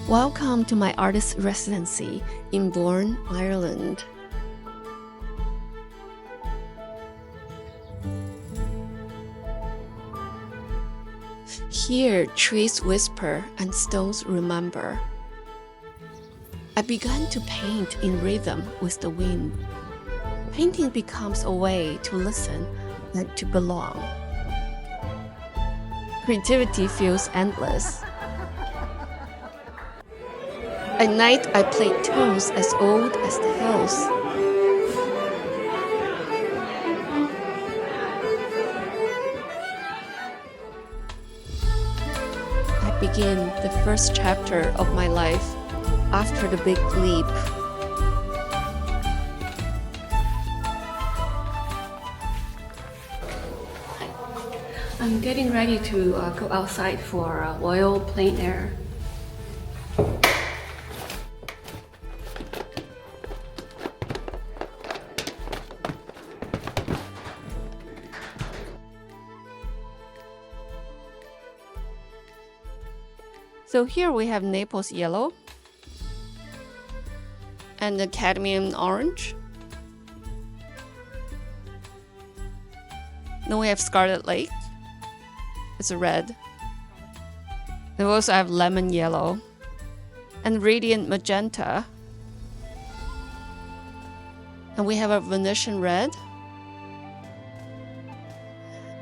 Welcome to my artist residency in Plein, Ireland. Here, trees whisper and stones remember. I began to paint in rhythm with the wind. Painting becomes a way to listen and to belong. Creativity feels endless. At night, I played tunes as old as the hills. I begin the first chapter of my life after the big leap. I'm getting ready to go outside for oil plein air. So here we have Naples yellow and the cadmium orange. Then we have Scarlet Lake. It's a red. Then we also have lemon yellow and radiant magenta. And we have a Venetian red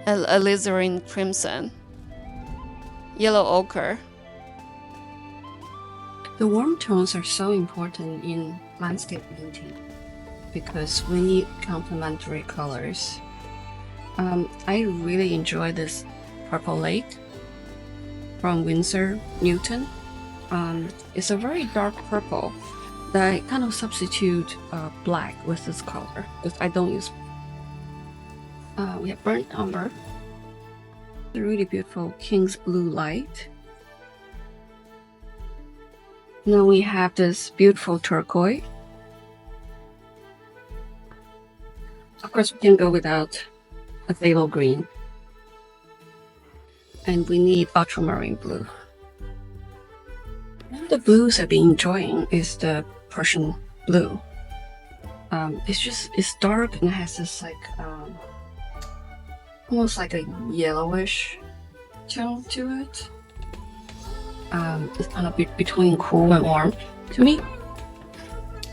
and alizarin crimson, yellow ochre. The warm tones are so important in landscape painting because we need complementary colors. I really enjoy this Purple Lake from Winsor Newton. It's a very dark purple that I kind of substitute black with this color because I don't use. We have burnt umber, the really beautiful King's Blue Light. Now we have this beautiful turquoise. Of course, we can go without a phthalo green. And we need ultramarine blue. One of the blues I've been enjoying is the Persian blue. It's dark and it has this almost like a yellowish tone to it. It's kind of between cool and warm to me.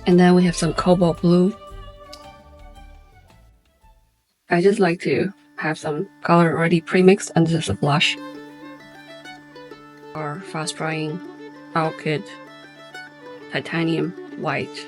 And then we have some cobalt blue. I just like to have some color already pre-mixed and this is a blush. Or fast drying orchid titanium white.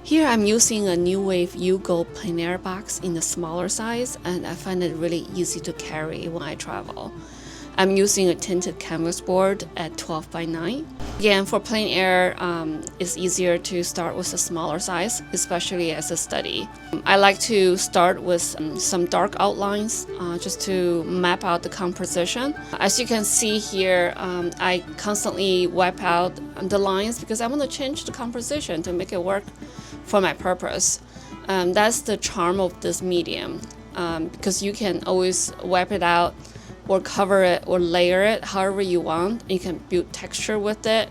Here I'm using a New Wave U-Go plein air box in the smaller size, and I find it really easy to carry when I travel. I'm using a tinted canvas board at 12 by 9. Again, for plein air, it's easier to start with a smaller size, especially as a study. I like to start with some dark outlines just to map out the composition. As you can see here, I constantly wipe out the lines because I want to change the composition to make it work for my purpose. That's the charm of this medium because you can always wipe it out or cover it or layer it however you want. You can build texture with it.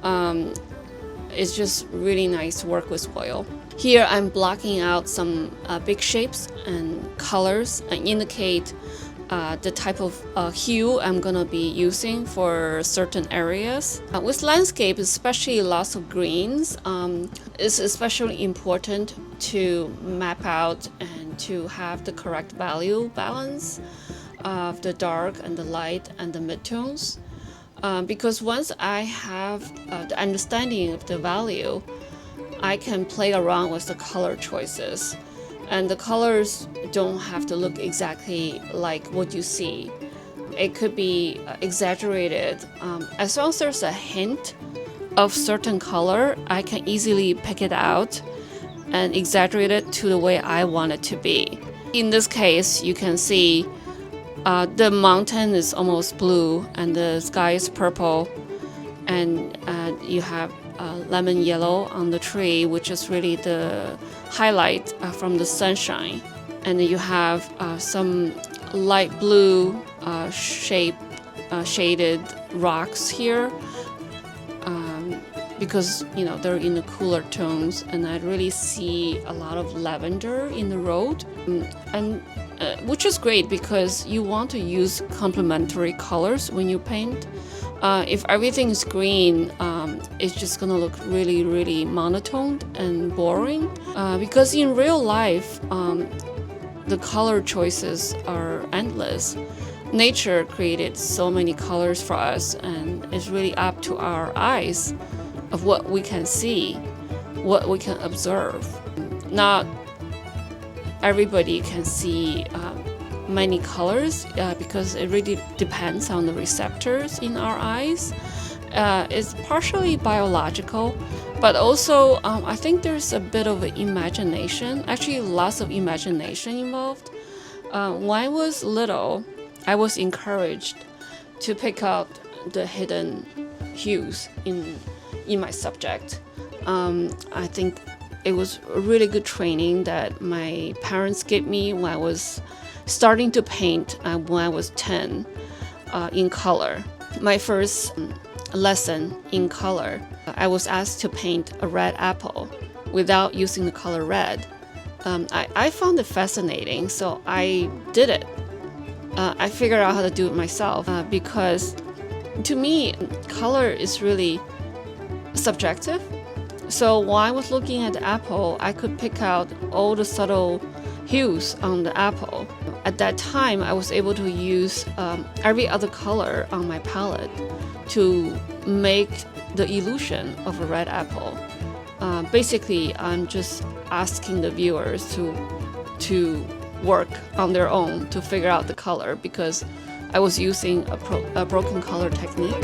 It's just really nice to work with oil. Here I'm blocking out some big shapes and colors and indicate the type of hue I'm gonna be using for certain areas. With landscape, especially lots of greens, it's especially important to map out and to have the correct value balance of the dark and the light and the midtones. Because once I have the understanding of the value, I can play around with the color choices. And the colors don't have to look exactly like what you see. It could be exaggerated. As long as there's a hint of certain color, I can easily pick it out and exaggerate it to the way I want it to be. In this case, you can see the mountain is almost blue and the sky is purple, and you have lemon yellow on the tree, which is really the highlight from the sunshine. And you have some light blue shaded rocks here, because they're in the cooler tones, and I really see a lot of lavender in the road, and which is great because you want to use complementary colors when you paint. If everything is green, it's just gonna look really, really monotone and boring. Because in real life, the color choices are endless. Nature created so many colors for us, and it's really up to our eyes of what we can see, what we can observe. Not everybody can see many colors because it really depends on the receptors in our eyes. It's partially biological, but also I think there's a bit of imagination, actually lots of imagination involved. When I was little, I was encouraged to pick out the hidden hues in my subject. I think it was a really good training that my parents gave me when I was starting to paint when I was 10 in color. My first lesson in color, I was asked to paint a red apple without using the color red. I found it fascinating, so I did it. I figured out how to do it myself because to me, color is really subjective. So while I was looking at the apple, I could pick out all the subtle hues on the apple. At that time, I was able to use every other color on my palette to make the illusion of a red apple. Basically, I'm just asking the viewers to work on their own to figure out the color because I was using a broken color technique.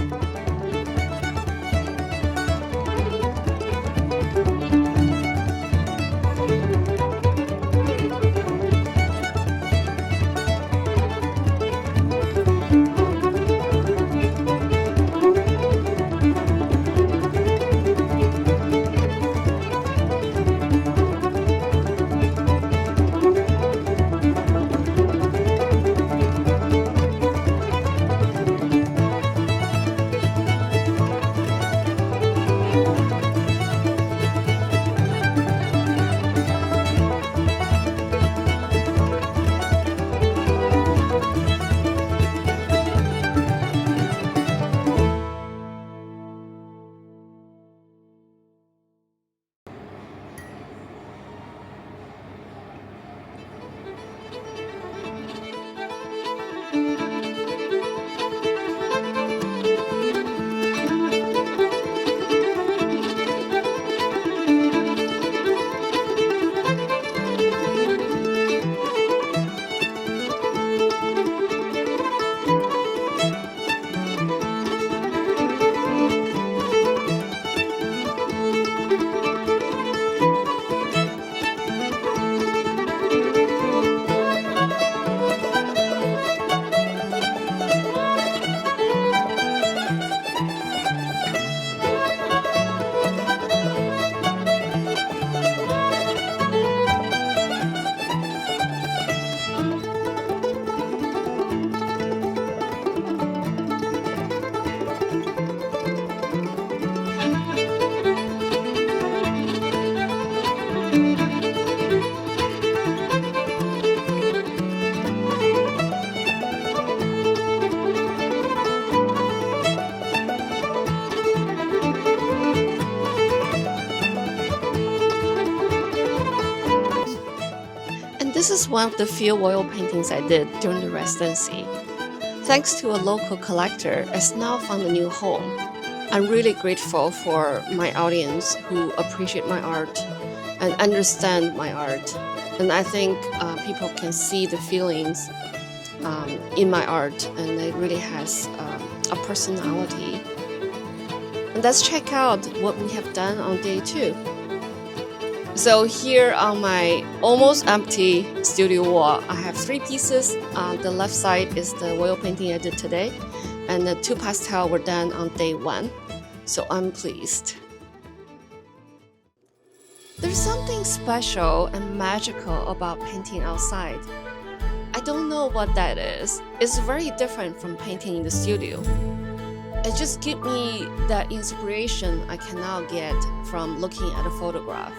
This is one of the few oil paintings I did during the residency. Thanks to a local collector, it's now found a new home. I'm really grateful for my audience who appreciate my art and understand my art. And I think people can see the feelings in my art, and it really has a personality. And let's check out what we have done on day 2. So here on my almost empty studio wall, I have 3 pieces. The left side is the oil painting I did today, and the 2 pastel were done on day 1. So I'm pleased. There's something special and magical about painting outside. I don't know what that is. It's very different from painting in the studio. It just gives me that inspiration I cannot get from looking at a photograph.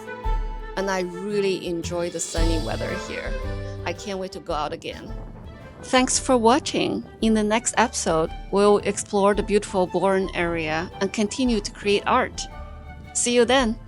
And I really enjoy the sunny weather here. I can't wait to go out again. Thanks for watching. In the next episode, we'll explore the beautiful Bourne area and continue to create art. See you then.